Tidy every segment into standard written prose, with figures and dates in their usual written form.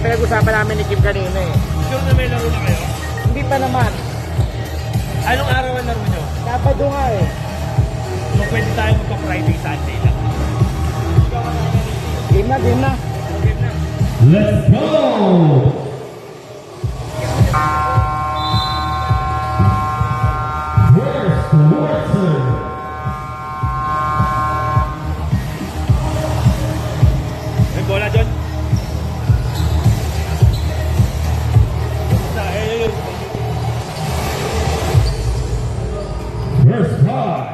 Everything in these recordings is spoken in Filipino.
pinag-usapan namin ni Kim kanina eh. Sure na may laro na kayo? Hindi pa naman. Anong araw ang laro nyo? Sabado nga eh. So pwede tayo magpa-Friday, Sunday lang. Game na, game na. Game na. Let's go! Where's the water? May bola dyan? First try.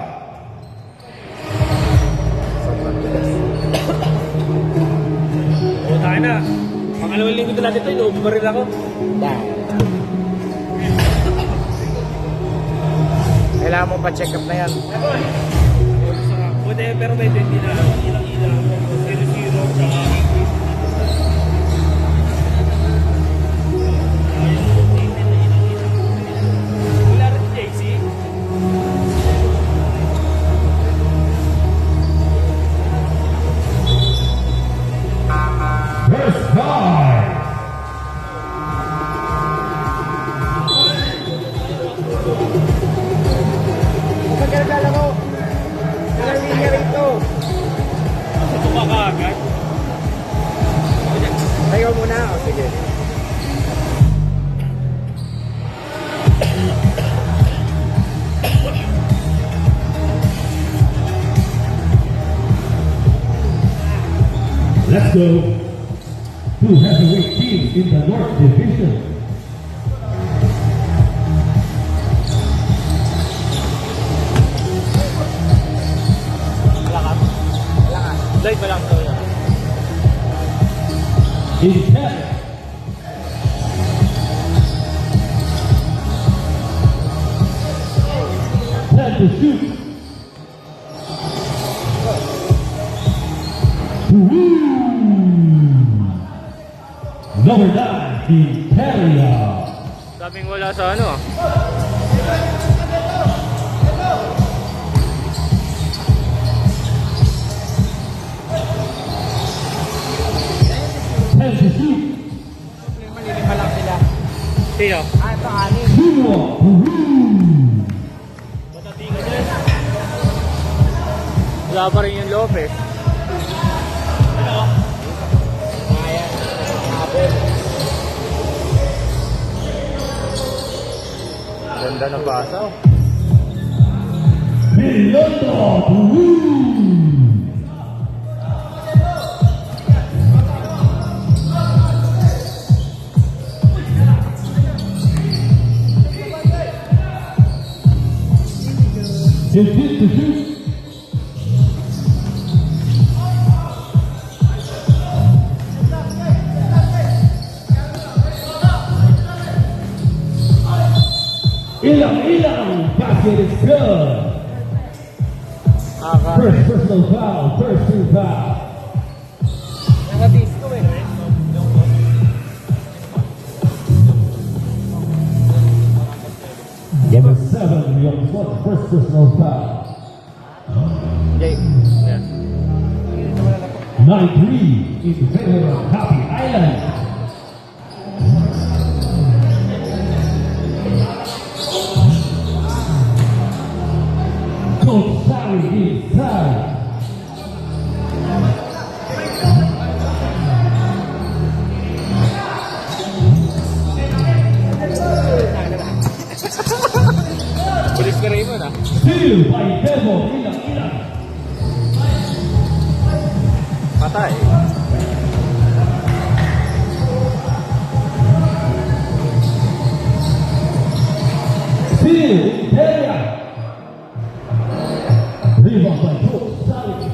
O, tayo na. Pangalawang linggo na natin ito, inuubo pa rin ako. Dahil. Kailangan mo pa-check up na yan. Buti, pero may hindi na ilang-ilang. 0-0, tsaka wala rin si JC. First try. Kapag ka naglalaro, nalalinya rito. Tutuka ka agad. Tayo muna. O, sige. Let's go. Two heavyweight teams in the North Division. Malakas. Malakas. Light pa lang ito yan. In 10. Time to shoot. Number 9, Imperia. Daming wala sa ano. Time to shoot. Malilima lang sila. Sino? Ah, ito anin. Zero. Matatingan yan. Wala pa rin yung Lopez. Ano? Ayan. Apple. Ganda na basa. Piloto. To shoot. Ilang, basket is good. First personal foul, first team foul. Naka-disco eh. Number 7, Young Swat, first personal foul. Jay. Yan. 9-3 in favor of Happy Island. Coach Sally inside. Pulis ka Raymond ah. Steal by Devo, ilang. Patay. Steal, Imperia. Rebound by Coach Sally.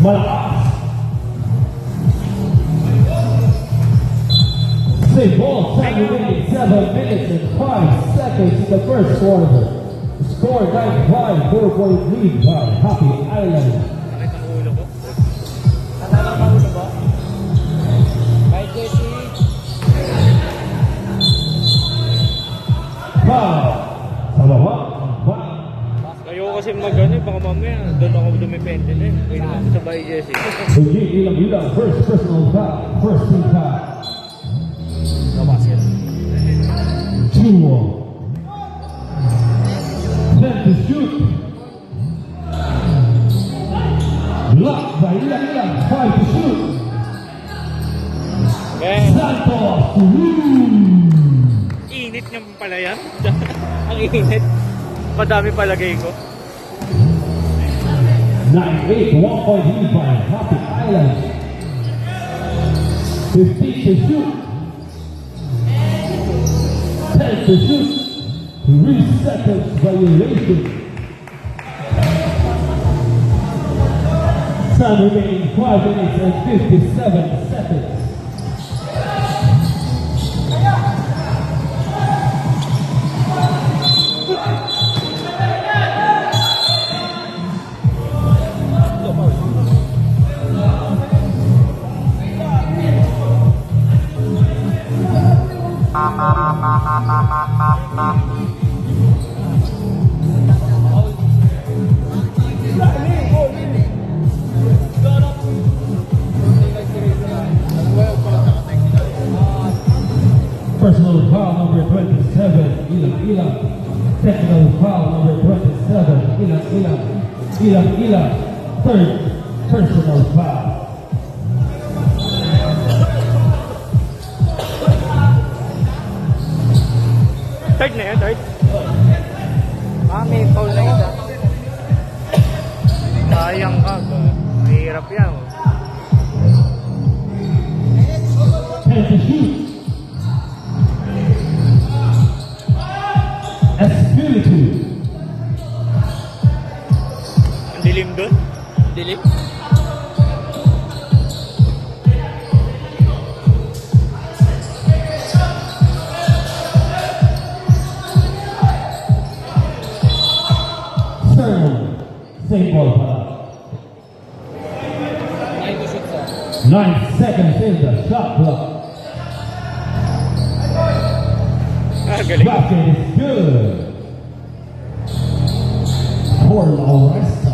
Malakas. Save ball, time remaining 7 minutes and 5 seconds in the first quarter. Score 9-5, 4-point lead by Happy Island. Sakit ang ulo ko. kasi mag-ano, baka mamaya doon ako dumipende na eh. Pwede naman sa bahay Jesse. Eugene Ilang first personal foul, first team foul. Nabasket. 2-1. Then to shoot. Blocked by Ilang, 5 to shoot. Okay. Santos, Init niya pala yan. Ang init. Madami palagay ko. 9-8, 1 point lead by Happy Island. 15 to shoot. 10 to shoot. 3 seconds violation. Time remaining 5 minutes and 57 seconds. Personal foul number 27, Ilang. Technical foul number 27, Ilang. Third personal foul. Third na yan, third. May foul na isa. Sayang ka. Mahirap yan. 10 to shoot. Espiritu. Ang dilim doon. Dilim. Sermon. Same ball pala. 9 seconds in the shot clock. Galing. Basket is good. For Lauresta.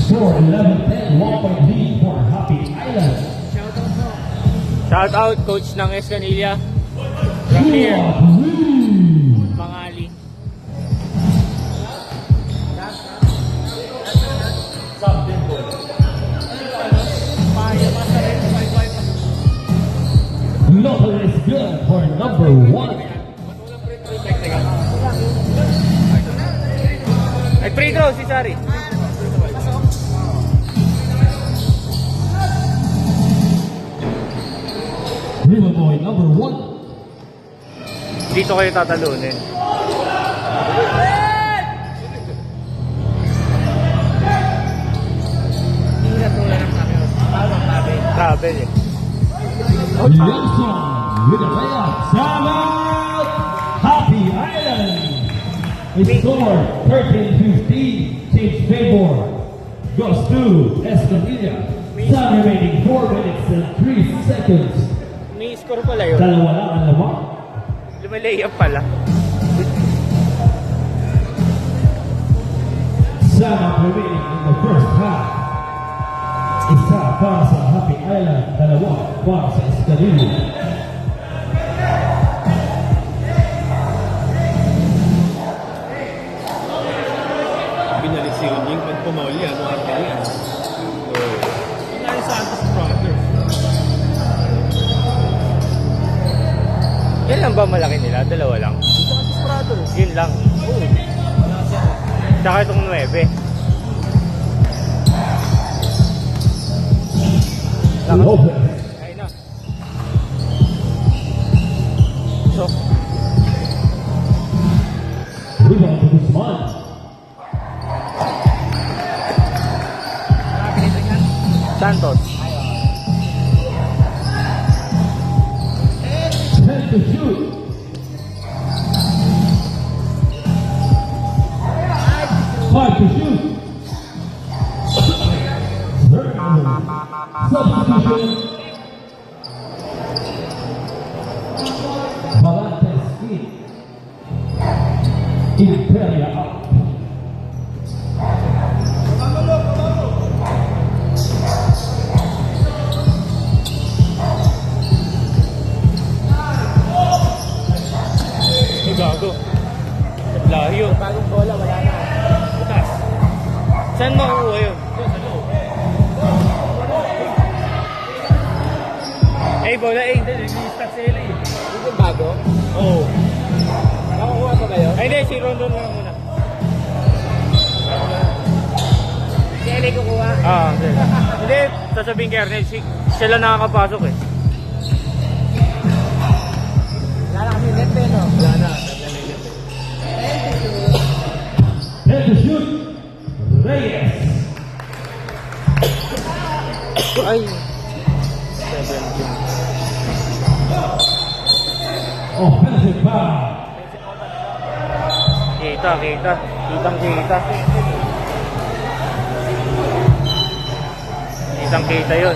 Score 11-10, 1 point lead for Happy Island. Shout out coach ng Escanilla. From here. Mangali. Local is good for number 1. Ay, free throw si Sari. River Boy number 1. Dito kayo tatalunin. Hindi na tulad ng kami. Travel eh. Wilson with a layup. Time out. Happy Island. The score 13-15. Team Favor goes to Escamilla. Time remaining 4 minutes and 3 seconds. May score pala yun. Dalawa lang ang lamang. Lumalayap pala. Sama remaining in the first half. Isa para sa Happy Island, dalawa para sa Escalillo. Binalik si Unying pag pumauli yan. Mga kanya. Ang Santos brother. Yan lang ba malaki nila? Dalawa lang? Santos Brothers. Yun lang. Oo. Tsaka itong 9. Lopez. Ayun na. So, Rebound to Guzman. Santos. 10 to shoot. Five to shoot. Substitution. Valantes in. Imperia up. Saan makukuha yun? Eh, bola eh. Hindi, nag-i-start sa LA. Hindi bago? Oo. Nakakuha pa kayo? Ay, hindi, si Rondon lang muna. Si LA kukuha. Hindi, sasabihin kay Arnel, siya lang nakakapasok eh. Wala na kami net eh, no? Wala na. Head to shoot. Reyes. Ay. Offensive foul. Kita. Kitang-kita yun.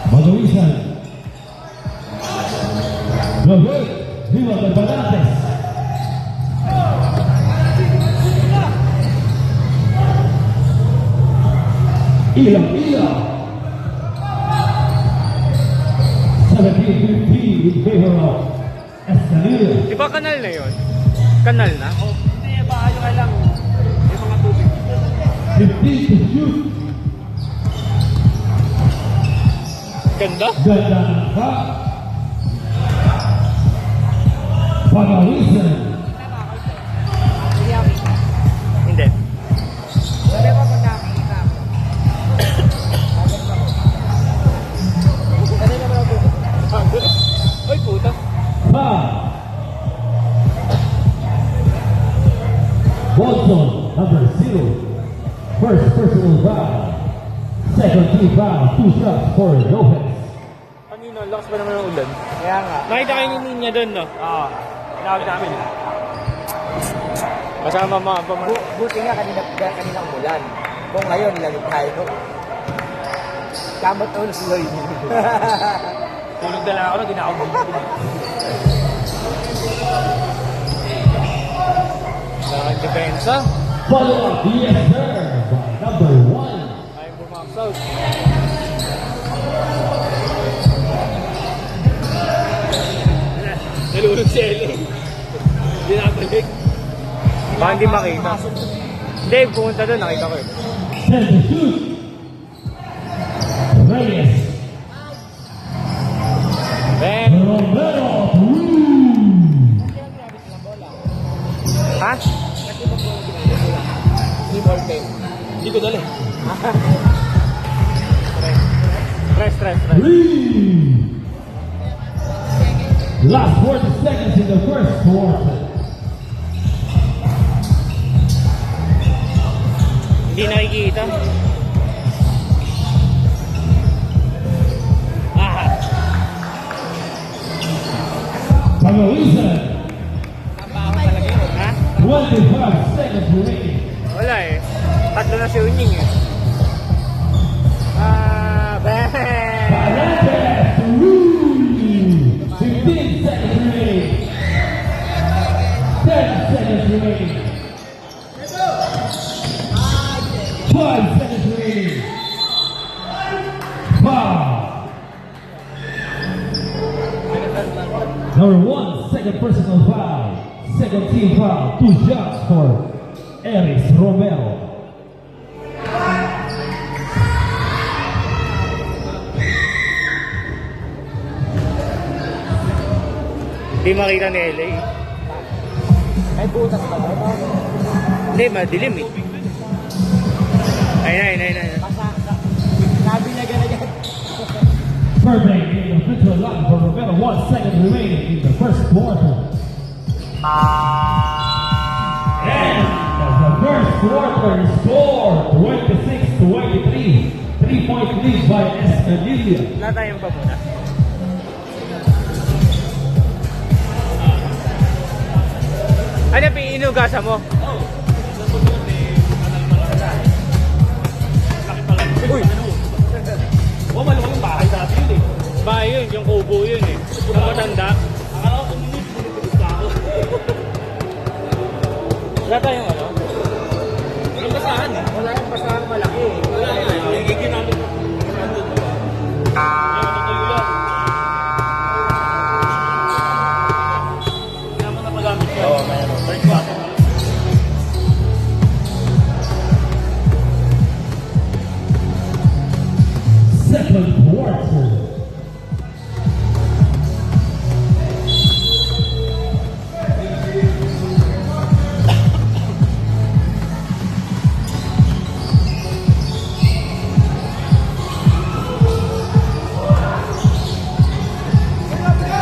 Magawisan. Gabriel. Viva del Balantes. Ilang. 17-15 in favor of Escalera. Di ba kanal na yun? Kanal na? Hindi, baka yung lang. Yung mga tubig. 15 to shoot. Ganda? Ganda ng pa. Pagawisan. Hindi ako kita. Hindi. Sabi ko kung nakikita ako. Sabi naman ako. Ay, puta. Pa. Watson, number 0. First personal foul. Second team foul. 2 shots for Lopez. Kanina, lakas ba naman ng ulan? Kaya nga. Nakita kayo ni Ninya doon, no? Oo. Tinawag namin. Kasama mga pamangkin. Buti nga kaninang bulan. Kung ngayon, lalit tayo. No? Kamot ulo si Lloyd. Tulog na lang ako na ginakabog. Sa depensa. Follow up, yes sir, by number 1. Ayaw bumax out. Nalulog si Eli. Hindi nakabalik. Baka hindi makita. Hindi, pumunta doon, nakita ko eh. Send to shoot. Reyes. Ben! Romero. Ha? Hindi ball game. Hindi ko dali. Stress. Three. Last 40 seconds in the first quarter. Hindi nakikita. Pagawisan. Trabaho talaga yun. Ha? 25 seconds remaining. Wala eh. Tatlo na si Unying eh. Ben! Parantes. 15 seconds remaining. 10 seconds remaining. 5 seconds remaining. Foul. Number 1, second personal foul. Second team foul. 2 shots for Eris Romero. Hindi makita ni LA. May butas pa ba? Hindi, madilim eh. Ayun. Sabi na gano'n yan. Perfect in the official line for Romero. 1 second remaining in the first quarter. And the first quarter score 26-23. 3-point lead by Escadilla. Wala tayong pa muna. Ano pinugasan mo? Uy! Oh, maluwang yung bahay dati yun eh. Bahay yun, yung kubo yun eh. Ang matanda. Akala ko tumunod pa ako. Wala tayong ano? Walang basahan eh. Wala yung basahan malaki eh. Wala yan. Nagiging namin. quarter.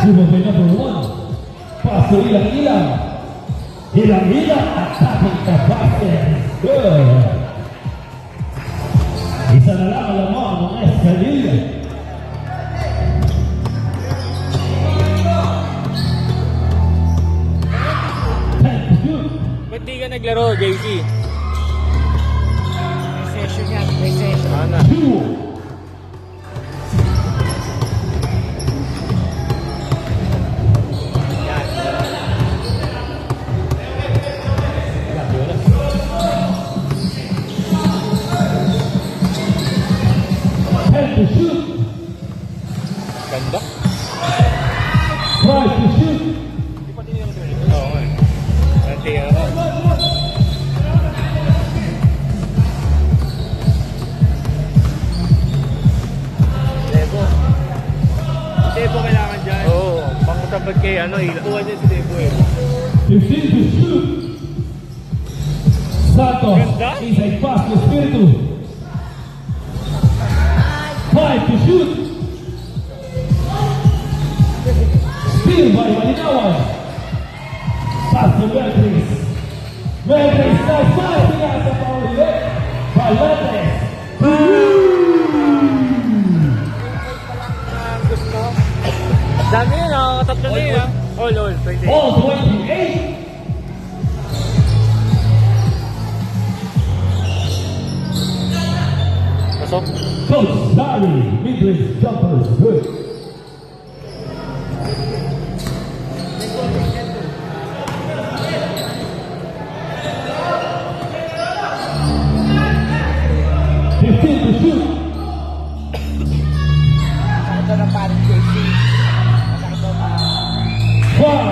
Giveaway number 1. Paso ilang-ilang. Ilang-ilang attacking the basket. Good. Isa na lang ang lamang ng Escalilla. Time to shoot. Ba't di ka naglaro, JC? May session yan, may session. Ano? 2. To shoot. Ganda. Try to shoot. Oo nga. Nanti ako. Lebo. Debo kailangan dyan. Oo. Pangkutapat kay ano, ilakuha dyan si Debo eh. 15 to shoot. Santos. Ganda. Inside pass to Espiritu. 5 to shoot. Steal by Malinawan. Pass to Meltris. Meltris now fighting out the power leg. Palates. Dami yun ah. Tatlo na yun ah. All. 28. All 28. Pasok. Coach Dari, mid-range jumper is good. Fifteen to shoot. Ito na parang JC. Wow.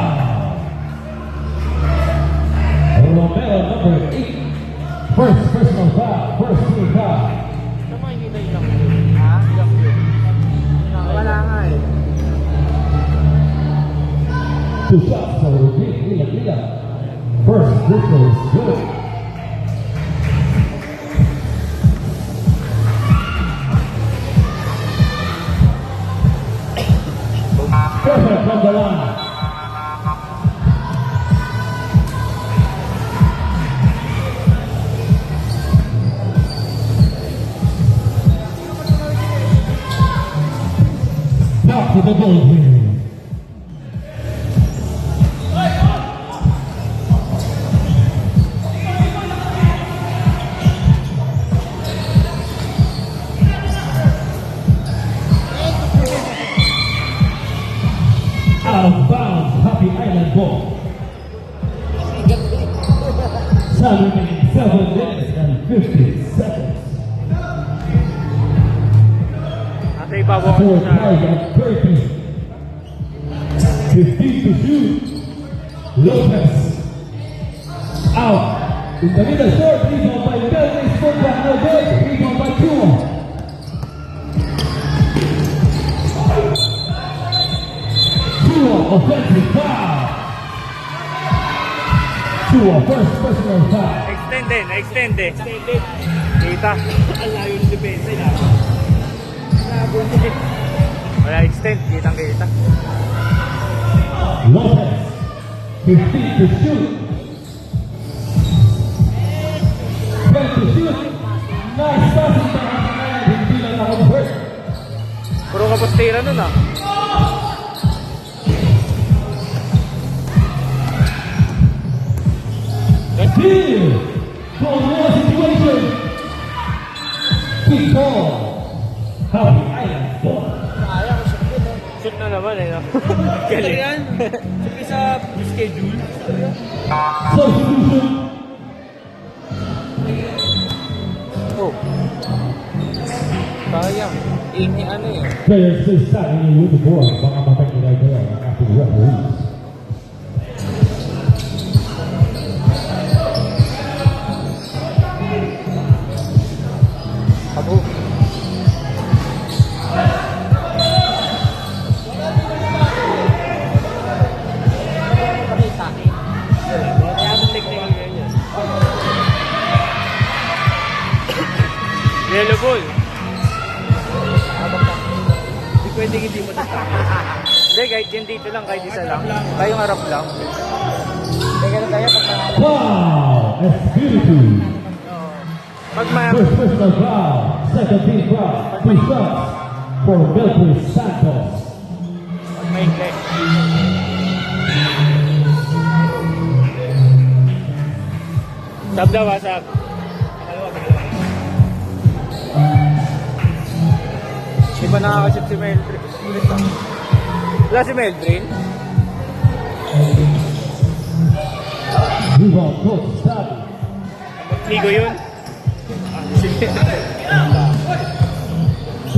Romero number 8. First personal foul. First team foul. Tama, hindi na ilang. Ha? Ilang yun. Wala nga eh. Two shots for Ilang. First whistle is good. Perfect from the line. Back to the ball here. Out of bounds, Happy Island ball. Time remaining 7 minutes and 50 seconds. Ate, ibabaw ko For sa... target 30. 15 to shoot. Lopez. Out. In the middle short, rebound by Melvin. Foot back, no good. Rebound by Chua. Chua, offensive foul. Chua, first personal foul. Extend eh. Kita. Ang layo ng depensa na. Wala extend, kita. Lopez. 15 to shoot. 10 to shoot. Nice passing by Happy Island. Hindi lang nakapag-hurt. Puro kapostira nun ah. Here, from one situation. Big ball. Happy Island ball. Sayang, shoot yun eh. Shoot na naman eh. No? Galing yan. Sabi sa schedule. Substitution. Oh. Sayang. Ini ano eh. Players still standing in uniform. Baka mapag-ilay kayo ang ating referees. Abo. pwede hindi mo dito. Hindi, kahit yan dito lang, kahit isa lang. Kayong harap lang. Kaya ganun tayo pag pangalan. Wow! That's beautiful. Pag may... First personal foul. Second team foul. 3 shots for Beltran Santos. Pag may click. Sab daw, sab. Di ba nakakasip si Meldrin? Wala si Meldrin? Rebound coach Sabi. Ligo yun? Sige.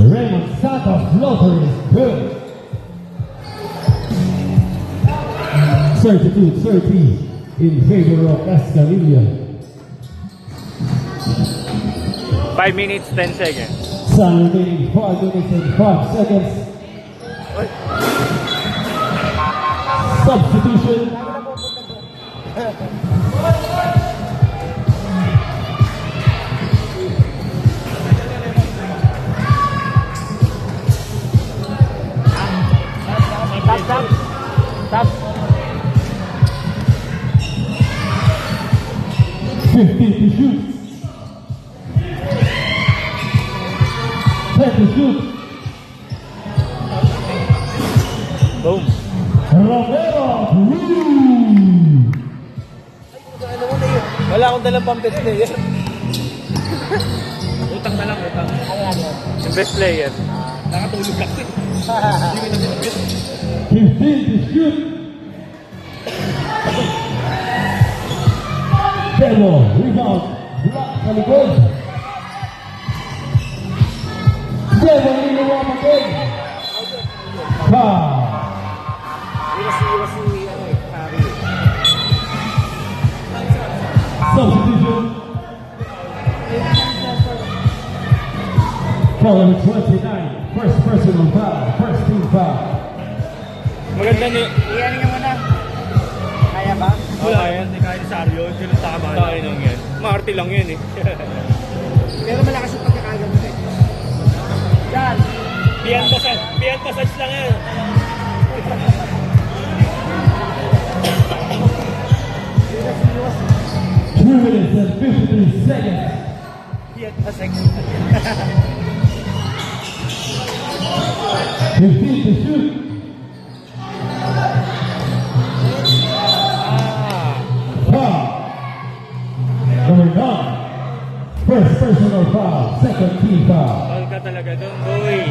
Raymond Santos floater is good. 32-30 in favor of Escalilla. 5 minutes, 10 seconds. Sun remaining 5 minutes and 5 seconds. Substitution. Stop. 15 to shoot. 10 to shoot. Boom. Romero. Woo! Wala akong dalang pang best player. Utang na lang, utang. Ano yan yun? Yung best player. 15 to shoot. Demo, rebound, block sa likod. Demo, niliwa mo din. Foul. Iwas si ano eh, Harry. Substitution. Foul number 29. First personal foul. First team foul. Maganda ni... Iyan nga muna. Kaya ba? Wala yan. Hindi kaya ni Sario. Sino tama na. Tayo lang yan. Maarte lang yan eh. Pero malakas yung pagkakagamit eh. Yan. Beyond passage lang yan. 2 minutes and 53 seconds. Beyond passage. 15 to shoot. Foul. Number 9. First personal foul. Second team foul. Foul ka talaga doon, boy.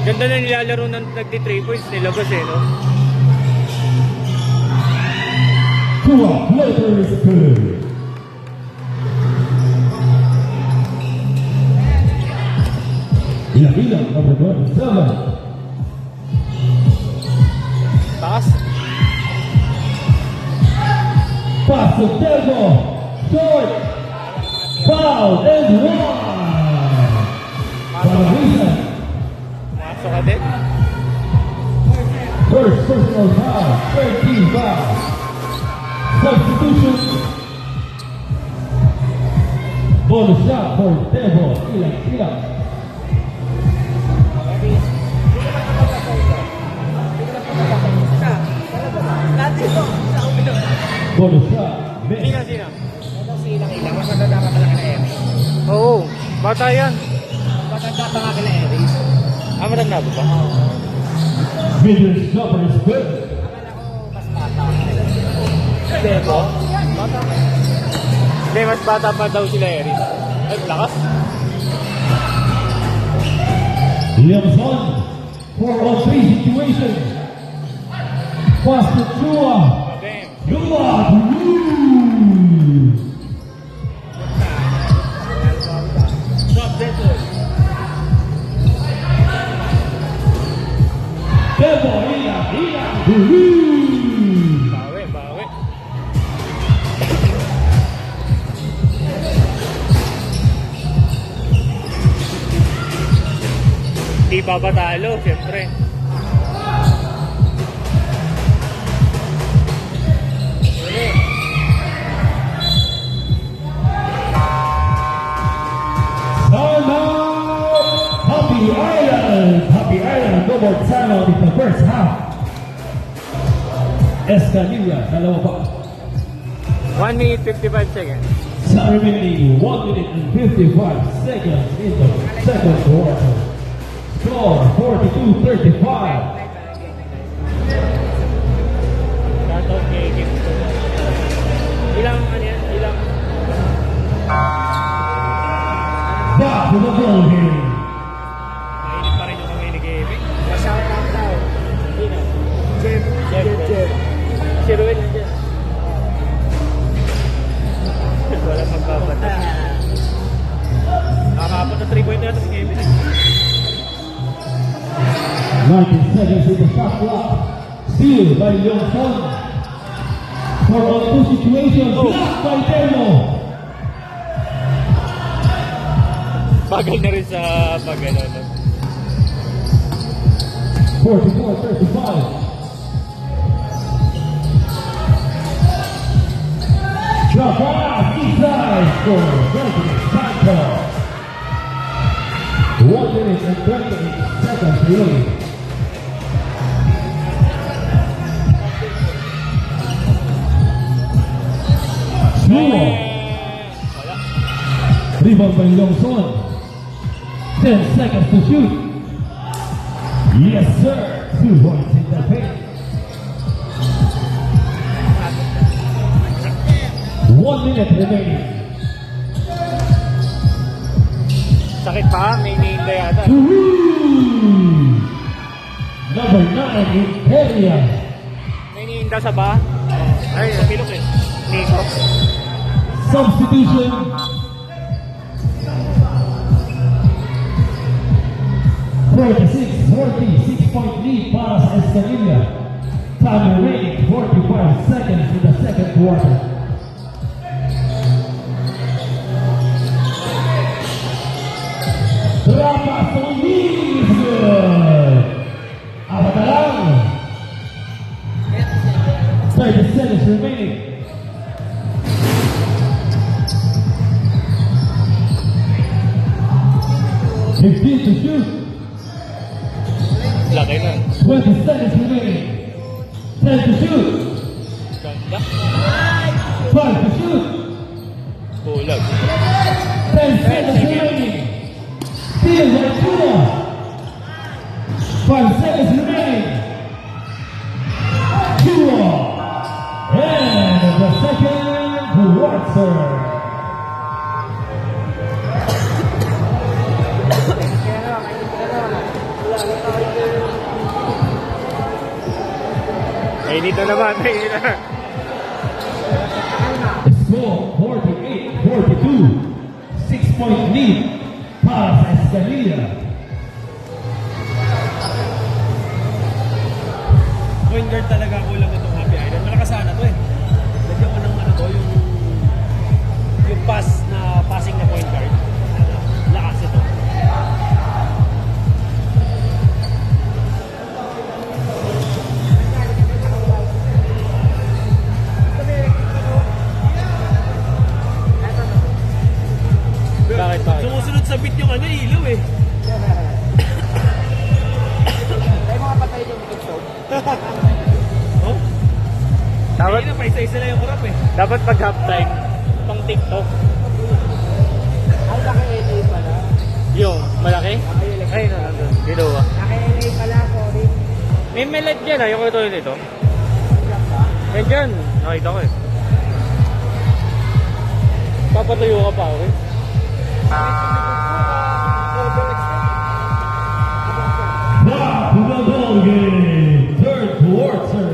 Ganda na nilalaro ng nagdi-3 points nila boss eh, no? Tua Flavor is good. Ilavila, number 27. Taas. Pass to Delmo. Short. Foul and one. Parabisa. Masok ka din. First personal foul. Third team foul. Substitution. Bonus shot for Delmo. Ilang. Bonus shot. Sino? Ito si ilang-ilang. Mas matanda pa pala kila Aries. Oo. Bata yan. Matanda pa nga kila Aries. Matanda ba ba? Mid-range jumper is good. Akala ko mas bata. Debo? Bata. Hindi, mas bata pa daw sila Eris. Ay, lakas. Liamson. 4-on-3 situation. Pass to Tua. Damn. Luma. Demo, Bawi. Di pa ba talo, siyempre. Happy Island. no more timeout in the first half. Escanilla, dalawa pa. 1 minute 55 seconds. Sa remaining 1 minute and 55 seconds in the second quarter. Score 42-35. Shoutout kay Kim. Ilang ano yan? Ilang Back to the ball game. mainit pa rin yung kamay ni Kevin. Masama daw. Sino? Jeff. Si Ruel nandiyan. Wala magbabatay. Nakakapot na 3 point na ito si Kevin. 19 seconds in the shot clock. Steal by Leongson. For all two situations, blocked by Telmo. Bagal na rin sa pag-ano. 44-35. Drop pass inside for Gregory Santos. 1 minute and 28 seconds remaining. Slow. Wala. Rebound by Longson. 10 seconds to shoot. Yes, sir. 2 points in the paint. 1 minute remaining. Sakit pa, may iniinda yata. Woo! Number 9 in area. May iniinda sa ba? Ay, pilok eh. Nico. Substitution. Six-point lead para sa Escanilla. Time remaining 45 seconds in the second quarter. Rapas Solis! Apat na lang. 30 seconds remaining. Fifteen to shoot. Laki na. 20 seconds remaining. 10 to shoot. Ganda. 5 to shoot. Kulag. 10 seconds remaining. Steal by Tuna. 5 seconds remaining. Tuna. And the second quarter. Ay, dito naman. Ay, na. Score 48-42. 6-point lead para sa Escanilla. Point guard talaga kulang itong Happy Island. Malakas sana to eh. Lagyan ko ng ano to, yung pass na passing na point guard. Lakas ito. Bakit? Sumusunod sa beat yung ano, ilaw eh. Ay, mga patay yung episode. Oh? Dapat, Kaya na, paisa-isa lang yung kurap eh. dapat pag halftime, pang TikTok. Ay, naka-LA pala. Yung, malaki? Ay, nandun. Dalawa. Naka-LA pala, sorry. May melod dyan ah, yung katulad nito. Yan dyan. Nakita ko eh. Papatuyo ka pa, okay? Back to the ball game. Third quarter.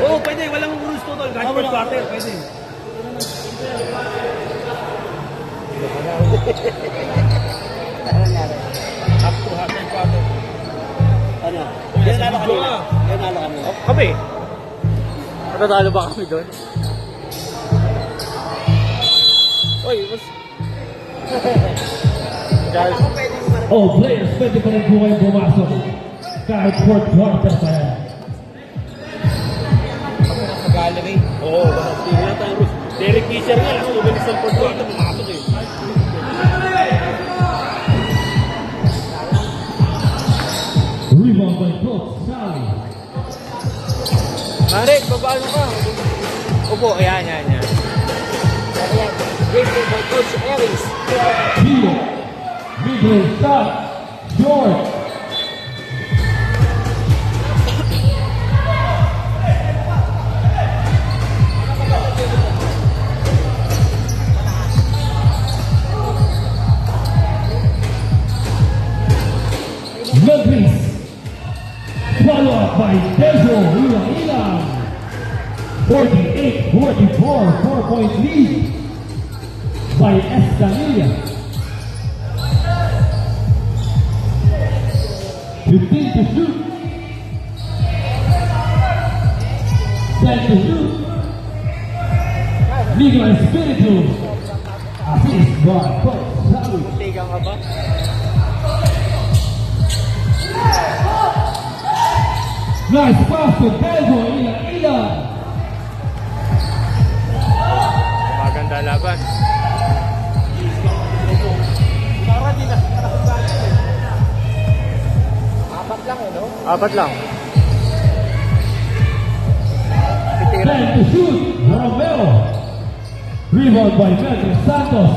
Oo, pwede. Walang rules total. Kahit per quarter, pwede. Ano nangyari? Up to half and quarter. Ano? Yan lalo kanina. Yan nalo kami. Kami. Matatalo ba kami doon? Uy, mas... Guys, All players pwede pa rin po kayong pumasok. Kahit fourth quarter pa yan. Sa gallery. Oo, baka hindi lang tayong rules. Derek Fisher nga, last 2 minutes ng fourth quarter, pumasok eh. Rebound by Coach Sally. Marek, babalo ka. Upo, ayan. Ayan. Great play by Coach Aries. Here. Middle shot. Short. Memphis. Follow up by Dejo Ilang. 48-44, 4-point lead by Escamilla. 15 to shoot. 10 to shoot. Liga Espiritu. Assist by Coach Sally. Tigang ka ba? Nice pass to Dejo Ilang. Maganda laban. Para di na. Apat lang no? Apat lang. 10 to shoot. Romero. Rebound by Melvin Santos.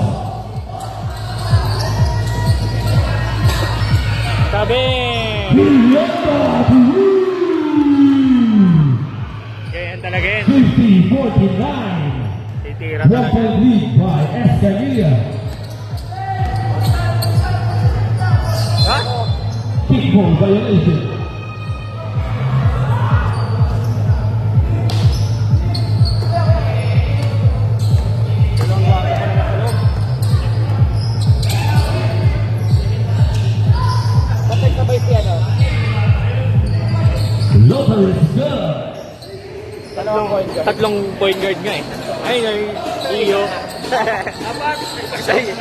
Tabi! Villota. Ganyan talaga yan. 50-49. Titira 1 talaga. point lead by Escamilla. Ha? Kickball violation. Sabay-sabay siya, no? Loper is good. Dalawang point guard. Tatlong point guard nga eh. Ay, Iyo.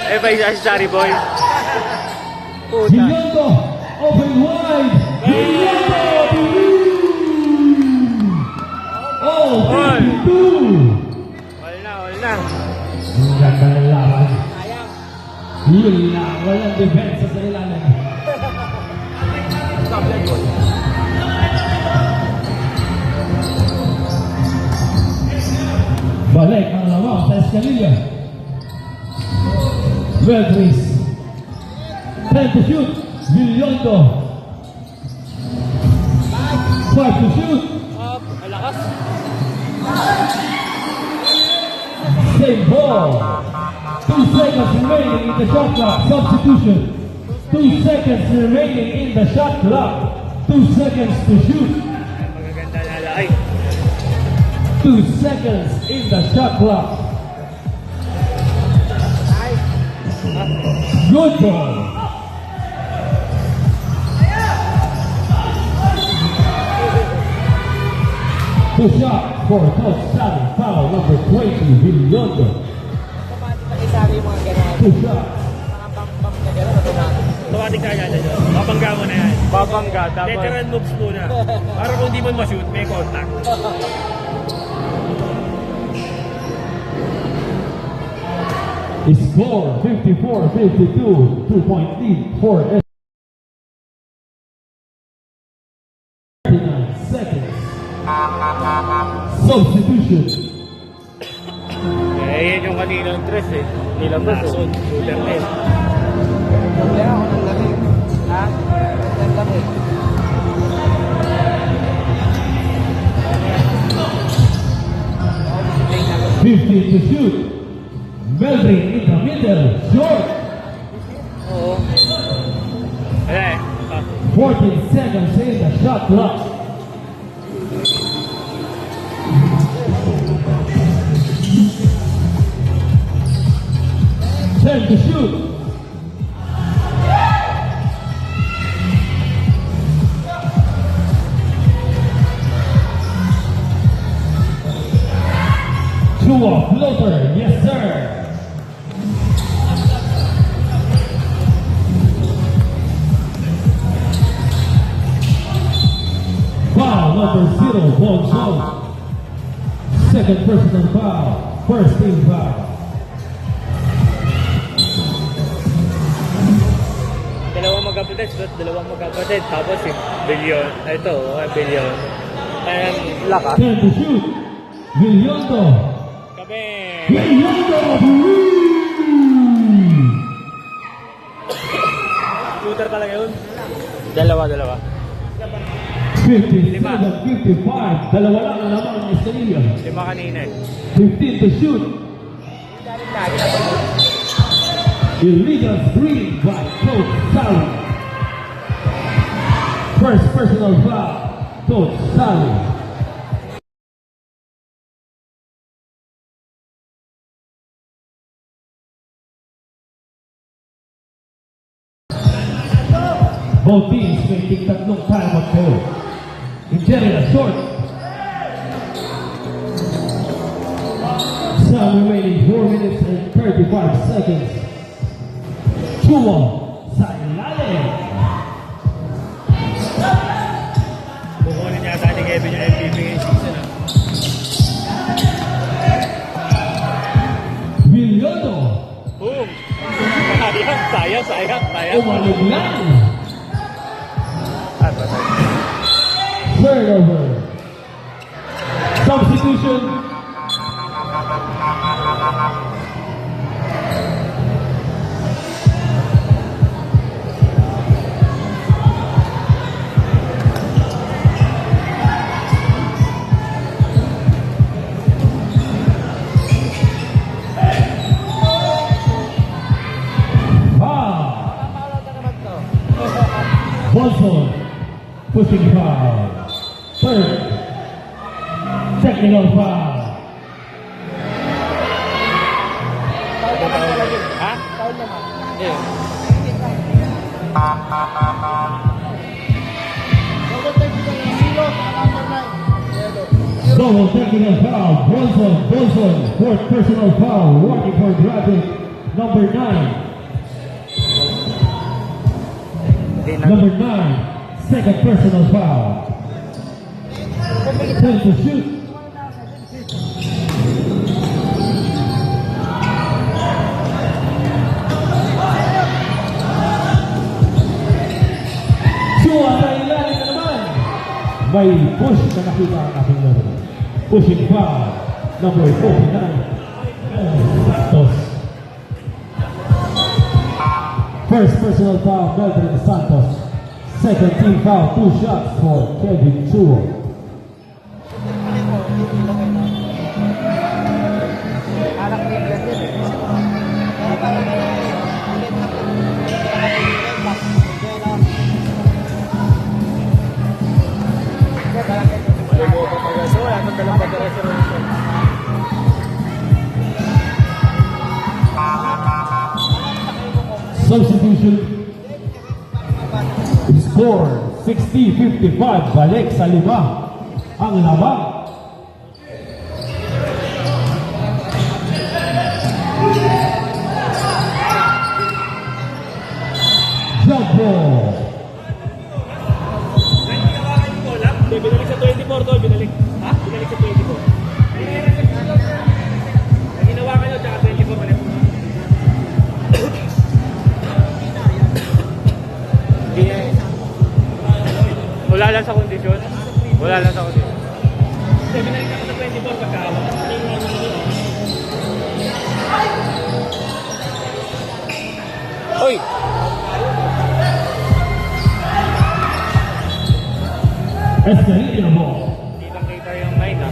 Eh, pa isa si Sorry Boy. Puta. Villota open wide. Villota. Oh, 52. All na. Ang ganda ng laban. Sayang. Yun lang, walang defense sa ilalim. Balik ang lawang sa Escamilla. Beltris. 10 to shoot. Villota. 5 to shoot. Malakas. Same ball. 2 seconds remaining in the shot clock. Substitution. 2 seconds remaining in the shot clock. 2 seconds to shoot. Magaganda lalaki. 2 seconds in the shot clock. Good ball. The shot for Coach Sally. Foul number 20, Villota. Automatic na isali yung mga gano'n. 2 shots. Mga bump na gano'n, automatic. Automatic ka yan. Babangga mo na yan. Babangga, dapat. Veteran moves muna. Para kung di mo ma-shoot, may contact. Score 54-52. 2-point lead for S. 39 seconds. Substitution. Eh, yan yung kaninang dress eh. Nilabas eh. Shooter net. Problema ko ng lamig. Ha? Ng lamig. Oh, 50 to shoot. Melvin in the middle. Short. Oo. Wala eh. 14 seconds in the shot clock. Ten to shoot. Two off floater, yes sir. Foul number 0, ball zone. Second personal foul, first team foul. Dalawang magkapatid, dalawang magkapatid. Tapos yung bilyon. Ito, bilyon. And lakas. 10 to shoot. Villondo. Kami. Villondo. Shooter talaga yun. Dalawa. 57, 55. Dalawa lang ang laman ng Estrella. 5 kanina eh. 15 to shoot. Illegal screen by Coach Sally. First personal foul, Coach Sally. Both teams may tig-tatlong time at goal. Interior short. Some remaining 4 minutes and 35 seconds. Chua sa ilalim. Kukunin yata ni Kevin yung MVP ngayong season. Villondo. Boom! Sayang. Umaliglang. At patay. Turnover. Substitution. Bonson, pushing foul. Third, technical foul. Ha? Yeah. Double technical foul. Bonson, fourth personal foul. Warning for grabbing number 9. Number 9, second personal foul. 10 to shoot. Chua sa ilalim na naman. May push na nakita ang ating laro. Pushing foul. Number 49. Santos. First personal foul, Melvin Santos. Second team foul, 2 shots for Kevin Chua. Substitution. Score 60-55. Balik sa 5 ang labang. Jump ball. Binalik sa 24 to, binalik. Ha? Binalik sa 24. Ang ginawa kayo, tsaka 24 balik. Wala lang sa kondisyon. Hindi, binalik ako sa 24 pagkawa. Hoy! Escalera ball. Hindi lang kita yung mic ha.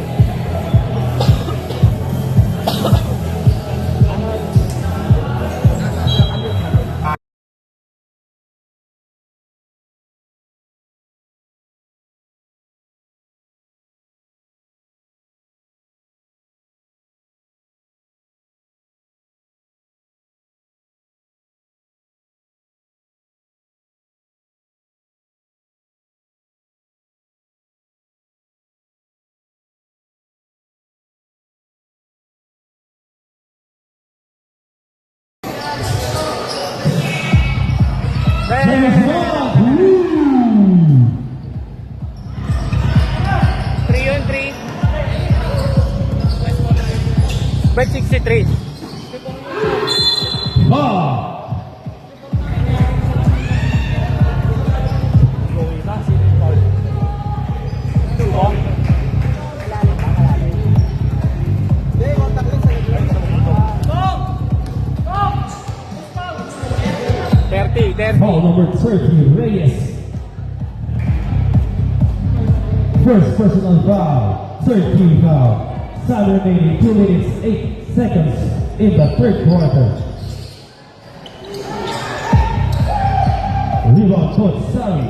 James Bond. 3-on-3. Bet 63. Ball. Foul number 30, Reyes. First personal foul, 13 foul. Time remaining 2 minutes 8 seconds in the third quarter. Rebound coach Sally.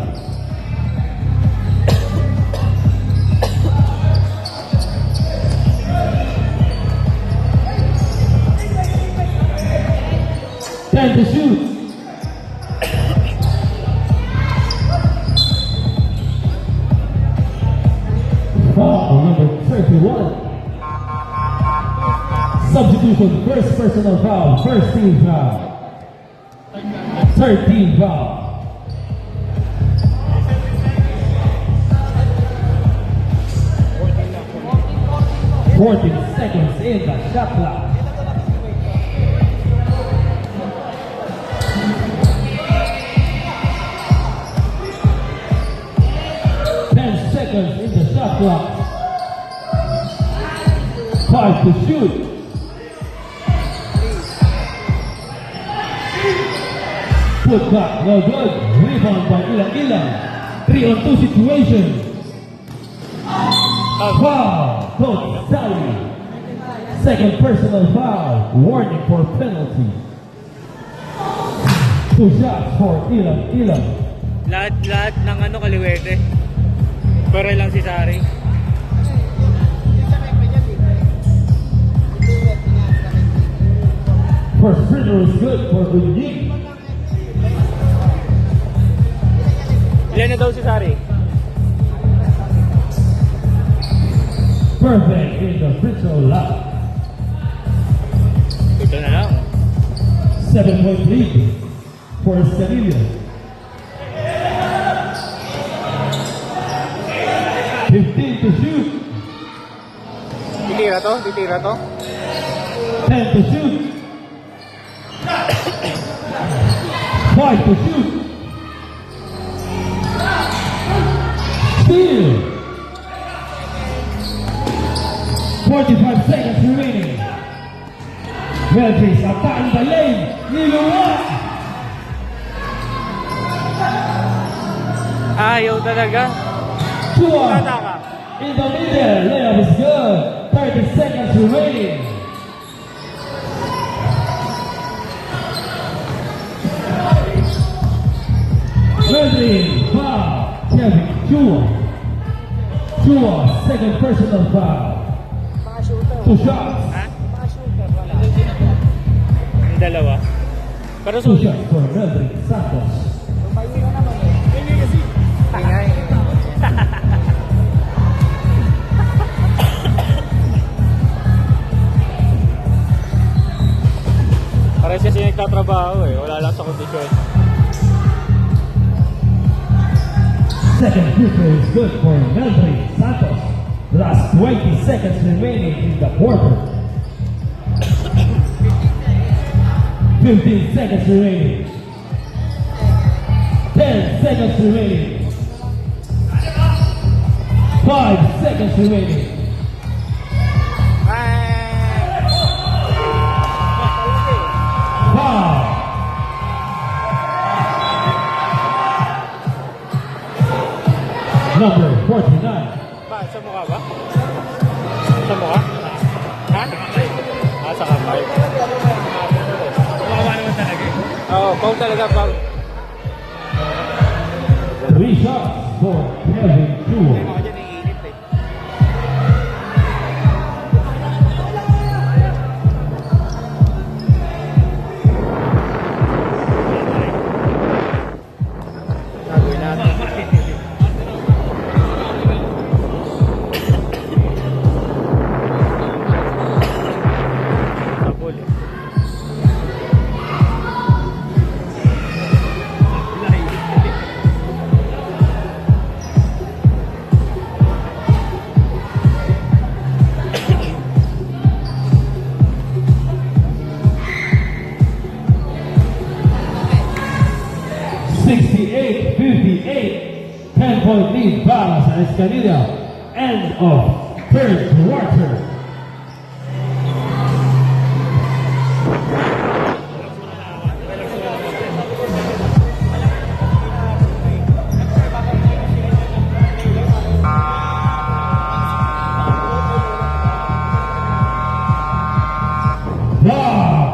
Time to shoot. Foul number 31. Substitution, first personal foul, first team foul. 13 foul. 14 seconds in the shot clock. In the shot clock. 5 to shoot. Good shot, well good. Rebound by Ilang Ilang. 3-on-2 situation. Foul, Coach Sally. Second personal foul. Warning for penalty. 2 shots for Ilang Ilang. Lahat ng ano kaliwete. Pero lang si Sari. First free throw is good for Gunjing. Ilan na daw si Sari? Perfect in the free throw line. Ito na lang. 7-point lead for Sevilla. 15 to shoot. Titira to? 10 to shoot. 5 to shoot. Steal. 45 seconds remaining. Melvis attacking the lane. Niluwa. Ayaw talaga. Tua. Tataka. In the middle, layup is good. 30 seconds remaining. Melvis, foul. Kevin Chua. Chua, second personal foul. 2 shots. Ha? Yung dalawa. Pero 2 sulit. shots for Melvis Santos. Ingay. Parehas kasi nagtatrabaho eh. Wala lang sa kondisyon. Second free throw is good for Melvis Santos. Last 20 seconds remaining in the quarter. 15 seconds remaining. 10 seconds remaining. 5 seconds remaining. Foul. Number 49. Ba, sa mukha ba? Sa mukha? Ha? Sa kamay. Kawawa naman talaga eh. Oo, pau talaga pau. 3 shots for Kevin Chua. Ako dyan iinit eh. Gagawin natin. Tapol eh. .58, 10-point lead, Balas and Escanilla. End of third quarter.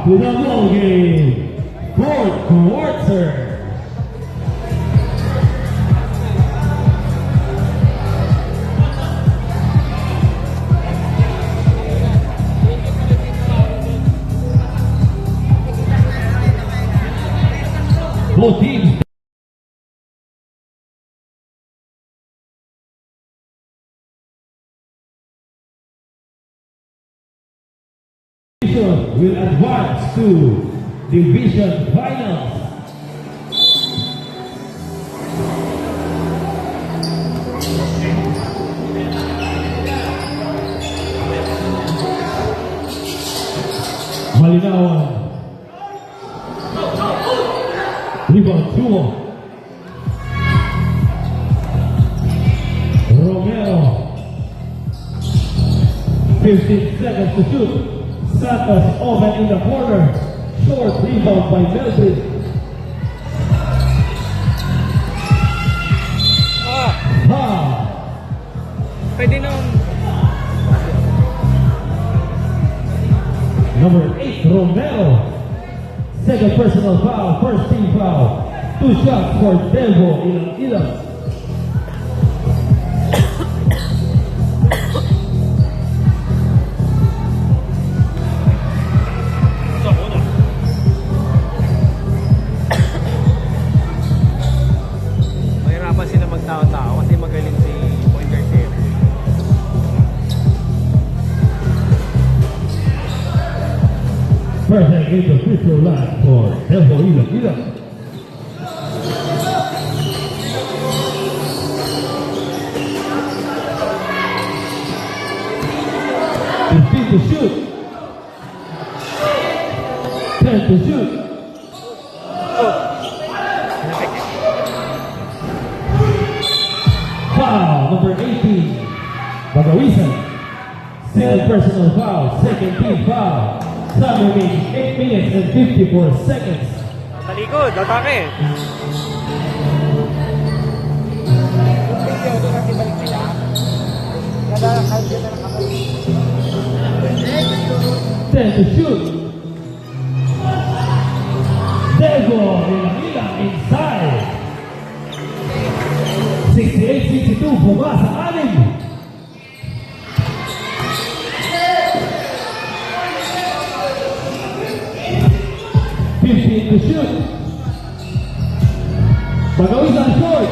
to the ball game. Fourth quarter. Both teams. Will advance to division finals. Malinawan. Rebound duo. Romero. 15 seconds to shoot. Santos open in the corner. Short rebound by Melvin. Ha! Pwede nung Number 8, Romero. Second personal foul, first team foul. 2 shots for Delvo Ilang. Sa una. mahirapan sila magtao-tao kasi magaling si point guard eh. First and in the free throw line for Delvo Ilang. 15 to shoot. 10 to shoot. Foul number 18. Bagawisan. Second personal foul. Second team foul. Time remaining 8 minutes and 54 seconds. Talikod, atake. Hindi ako kasi balik sila. Nadakal dyan na nakabalik. 10 to shoot. Delvo Ilang inside. 68-62 bumasa anim. To shoot. Bagawisan short.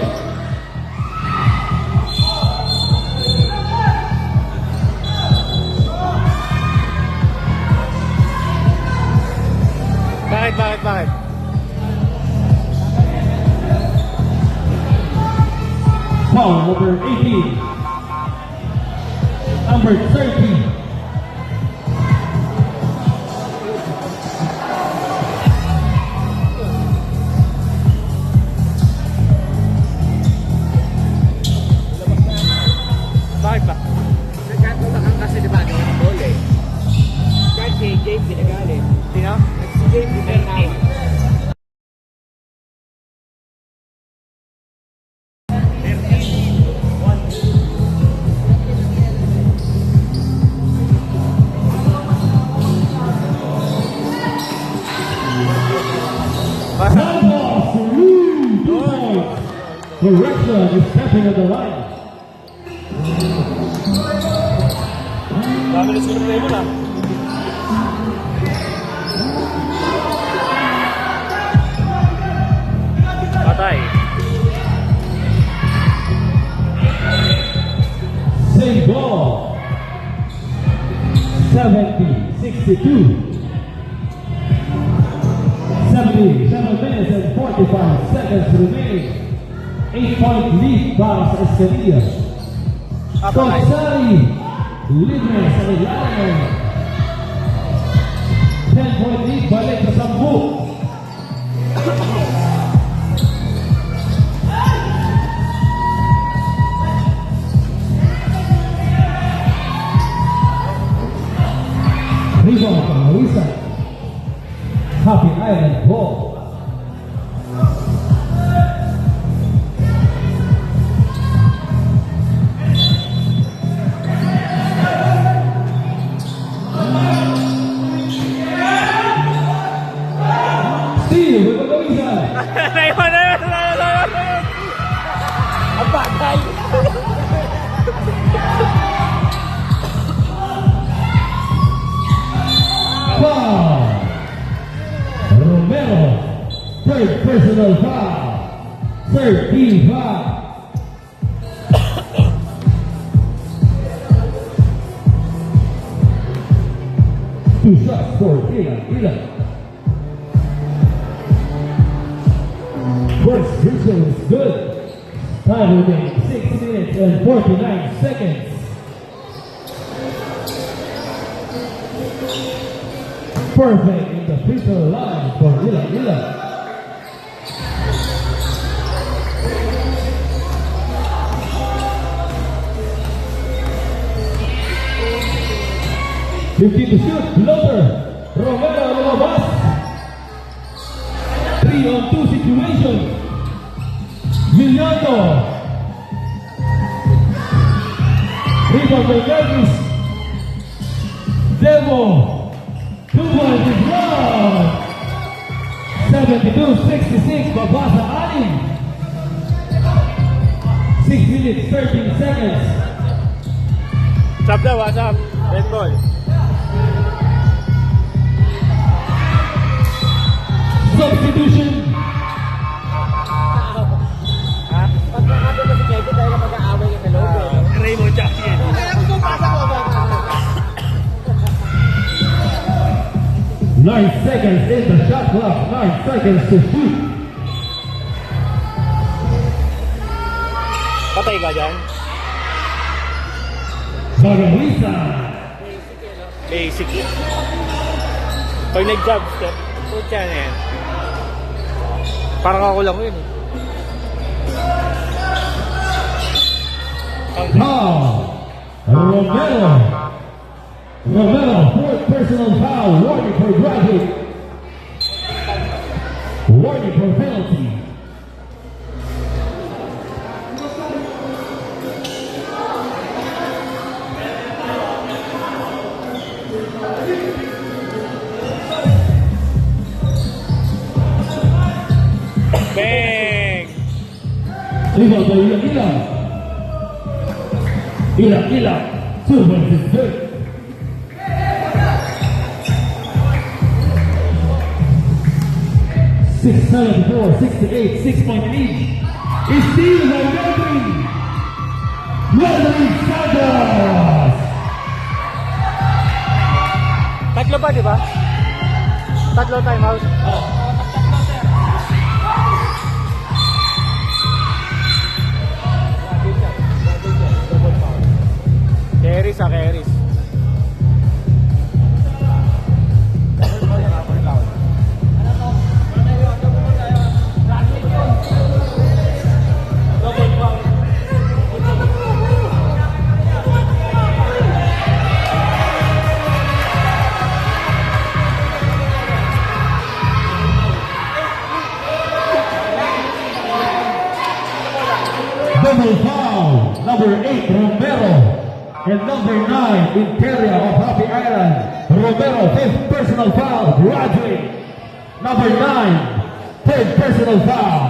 Bakit? Foul number 18. Number 30. Bakit ba? Nagkatulakan kasi diba nung ball eh. Kahit si James pinagalit. Sino? Si James pinagalit. Santos to lead. 2 points. Correction is stepping at the line. Dami na siguro na mo na. Patay. Same ball. 70-62. 77 minutes and 45 seconds remaining. 8-point lead para sa Escalilla. Togsari, libre sa ilalim. 10-point lead, balik sa 10. Rebound from Luisa. Happy Island ball. 35. Two shots for Ilan. First whistle is good. Time remaining 6 minutes and 49 seconds. Perfect in the free throw line for Ilan. 50 to shoot, floater. Romero lumabas. 3-on-2 situation. Villano. Rebound by Davis. Demo. 2 points is wrong. 72-66, babasa anim. 6 minutes, 13 seconds. What's up daw, what's up? Red ball. Substitution. Ha? Pag nakado na si Kevin dahil na mag-aaway yung loob eh. Raymond Jackson. Kaya gusto mo pasa ko ba? 9 seconds in the shot clock. 9 seconds to shoot. Patay ka dyan? Magalisa. Basic yun. Pag nag-job step, putya na yan. Parang ako lang yun eh. Foul. Romero. Romero, fourth personal foul. Warning for driving. Warning for penalty. Bang! Rebound by Ilan. 2 versus 3. Six, 7-4, 6-8, 6-point lead. Is steal by Rodri Santos. Tatlo ba, di ba? Tatlo timeout. Carries ah, carries. Double foul. Number 8, Romero. And number 9, Interior of Happy Island. Romero, 5th personal foul. Graduate. Number 9, 3rd personal foul.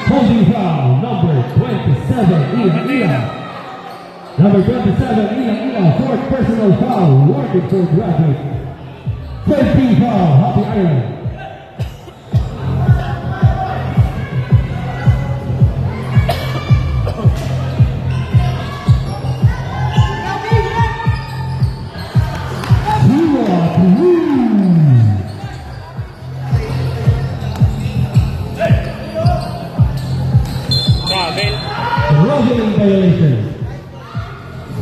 Holding foul, number 27, Ilan. Number 27, Ilan, 4th personal foul. Warning for graduate. 15 foul, Happy Island. Travel. Robbing violation.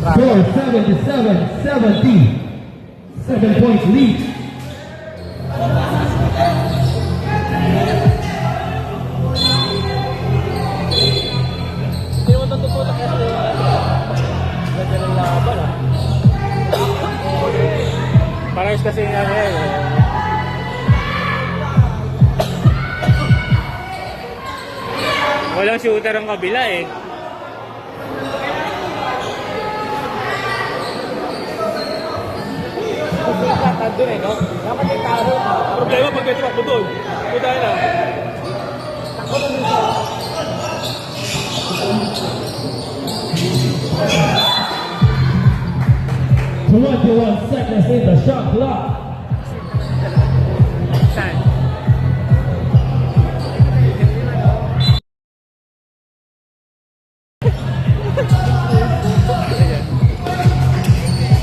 Score 77-70. 7 points lead. Hindi mo tututulak kasi ganda ng laban ah. Parehas kasi nga yan. Walang shooter ang kabila eh. Nandun eh, no? Dapat yung tao. Problema pag may mo doon. Punta na. 21 seconds in the shot clock. Saan?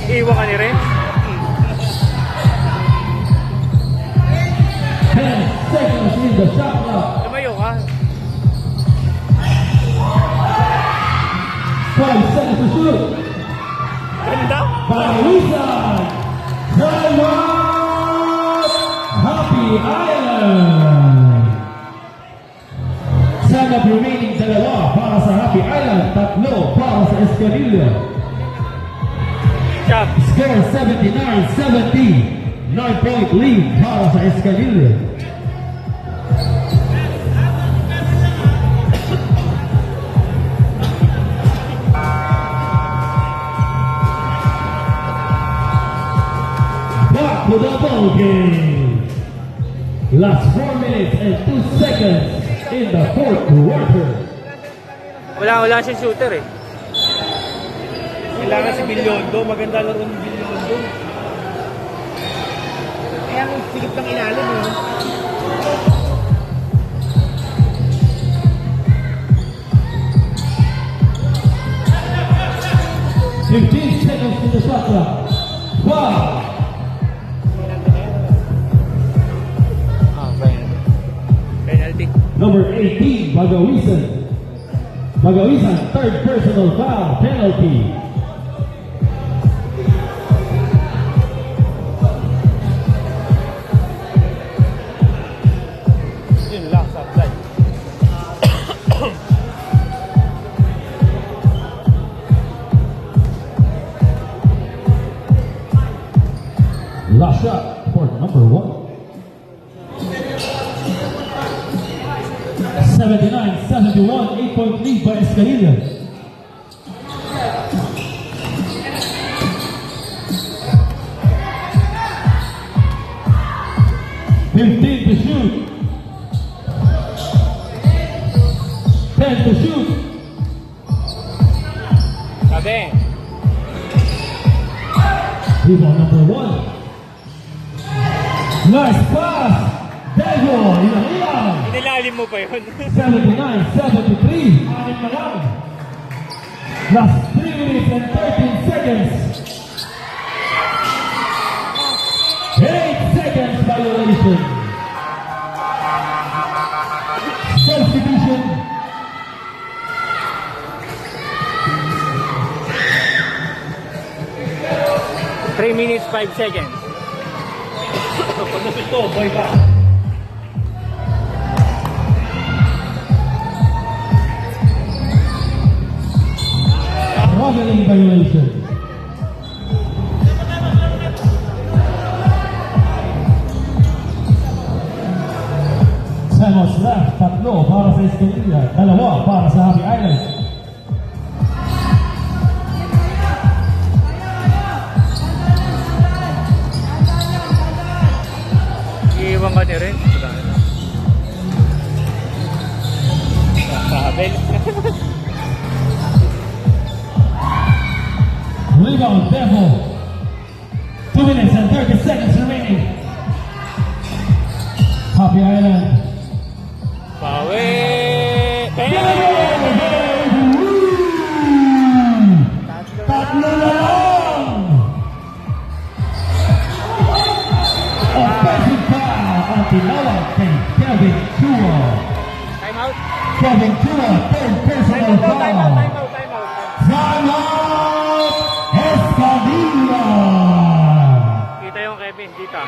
Iwan ka ni Ren? 10 seconds in the shot clock. Lumayo ka. 5 seconds to shoot. Ganda? Balusan. Timeout. Happy Island. Sana remaining dalawa para sa Happy Island, tatlo para sa Escalilla. Chop. Score 79-70. 9-point lead para sa Escalilla. Back to the ball game. Last 4 minutes and 2 seconds in the fourth quarter. Wala siyang shooter eh. Kailangan si Bilyondo. Maganda laro ni Bilyondo. Kaya ang sigip ng ilalim eh. 15 seconds to the shot clock. 5. Penalty. Number 18, Bagawisan. Bagawisan, third personal foul, penalty. Yun lang, supply. Last shot for number 1. 79-71, 8-point lead by Escalilla. $15 to shoot. 10 to shoot. Sabi. Rebound number 1. Nice pass. Dego, ilang-ilang. Inilalim mo pa yun. 79-73. Anim na lang. Last 3 minutes and 13 seconds. 8 seconds violation. Substitution. Three minutes, 5 seconds. Pag napito, boy ba? Traveling violation. Timeouts left. Tatlo para sa Escalilla. Dalawa para sa Happy Island. Iiwan ka ni Ren. Kabel. Rebound, Devil. 2 minutes and 30 seconds remaining. Happy Island. Bawi. Tatlo na lang! Offensive foul ang tinawag kay Kevin Chua. Time out. Kevin Chua, third personal foul. Time out. Timeout! Escalilla! Kita yung Kevin, kita.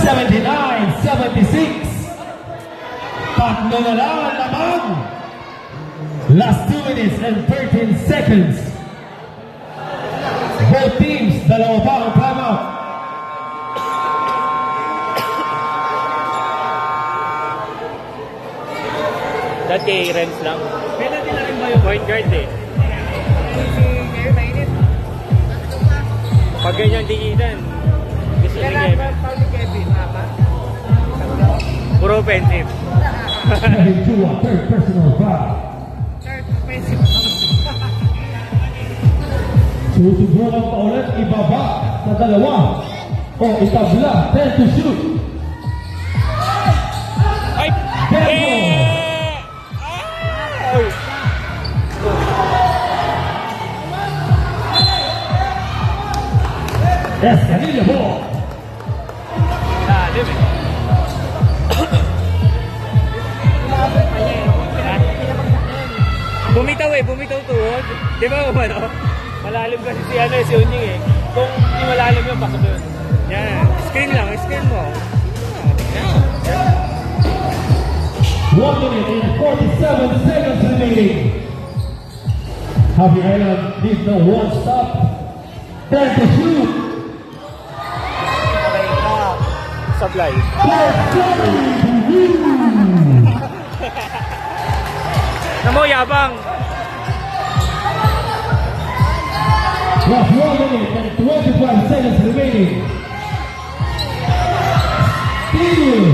79-76. Tatlo na lang ang lamang. Last 2 minutes and 13 seconds. Both teams, dalawa pa ang timeout. Dati Renz lang. Penalty na rin ba yun? Point guard eh. Pag ganyan dikitan, gusto ni Kevin. Puro offensive. Kevin Chua, third personal foul. Susubukan pa ulit ibaba sa dalawa. O itabla, 10 to shoot. Ay! Tempo. Ay! Escanilla ball. Lalim eh. Bumitaw tuhod. Di ba ano? Malalim kasi si Unying eh. Kung hindi malalim yun, pasok yun. Yan. Screen mo. Yan. 1 minute and 47 seconds remaining. Happy Island needs no one stop. 10 to shoot. Sablay. Namo, yabang. Plus 1 minute and 25 seconds remaining. Steal.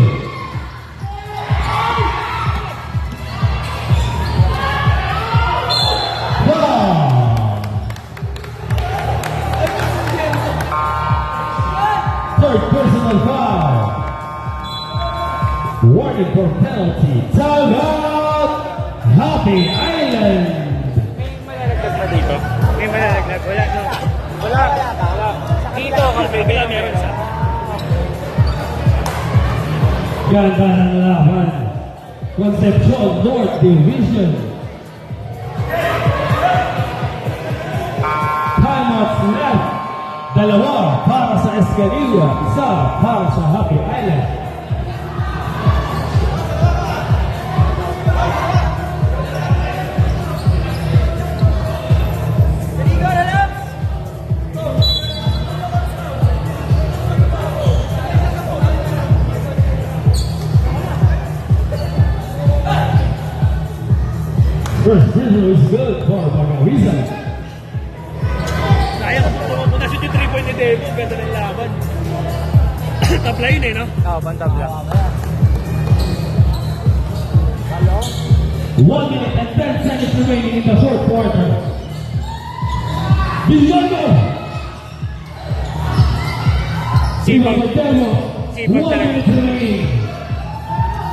Third personal foul. Warning for penalty. Time out. Happy Island. May malalaglag na dito. May malalaglag. Wala, no? Wala. Dito, kasi kaya meron sa... Ganda ng laban. Concepcion North Division. Timeouts left. Dalawa para sa Escanilla, isa para sa Happy Island. First dribble is good for Bagawiza. Sayang kung na-shoot yung 3 point ni David, ganda ng laban. Top line eh, no? Oo, bantabla. 1 minute and 10 seconds remaining in the fourth quarter. Villano! Sipag. Villano! Sipag 1 talaga. minute remaining.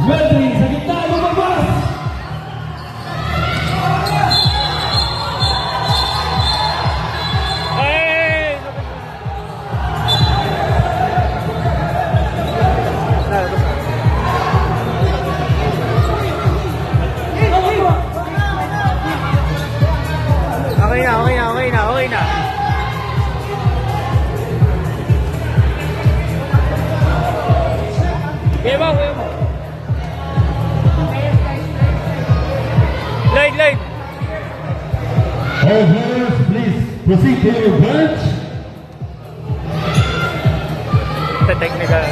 Medley sa gitna, lumabas! Ay! Okay na. Kaya mo. Light. All players, please proceed to your bench. Technical.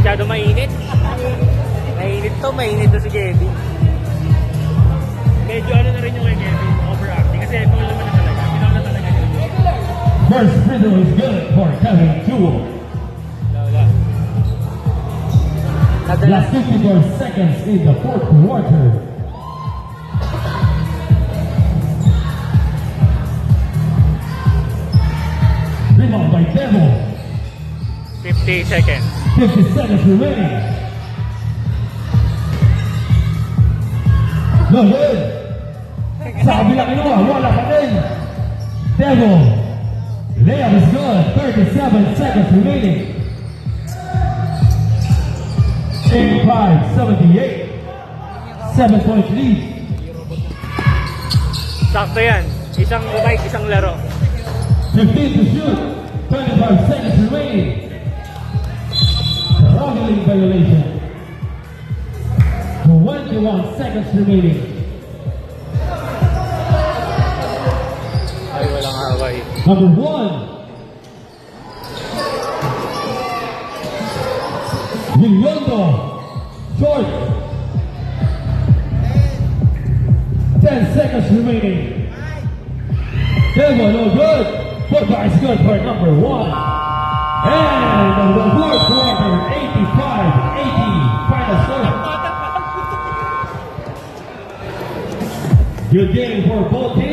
Masyado mainit. Mainit to si Kevin. Medyo ano na rin yung kay Kevin, overacting. Kasi ito naman na talaga. Pinaw na talaga yun. First free throw is good for Kevin Jewell. Last 54 seconds in the fourth quarter. by Devil. 50 seconds. 50 seconds remaining. No good. Sa kabilang inuwa, wala pa rin. Devil. Layup is good. 37 seconds remaining. 85-78. 7-point lead. Sakto yan. Isang bike, isang laro. 15 to shoot. 25 seconds remaining. Struggling violation. 21 seconds remaining. Ay, walang away. Number 1. Villondo. Short. 10 seconds remaining. Devil, no good. Football is good for number 1. And the fourth quarter, 85-80. Final score. Good game for both teams.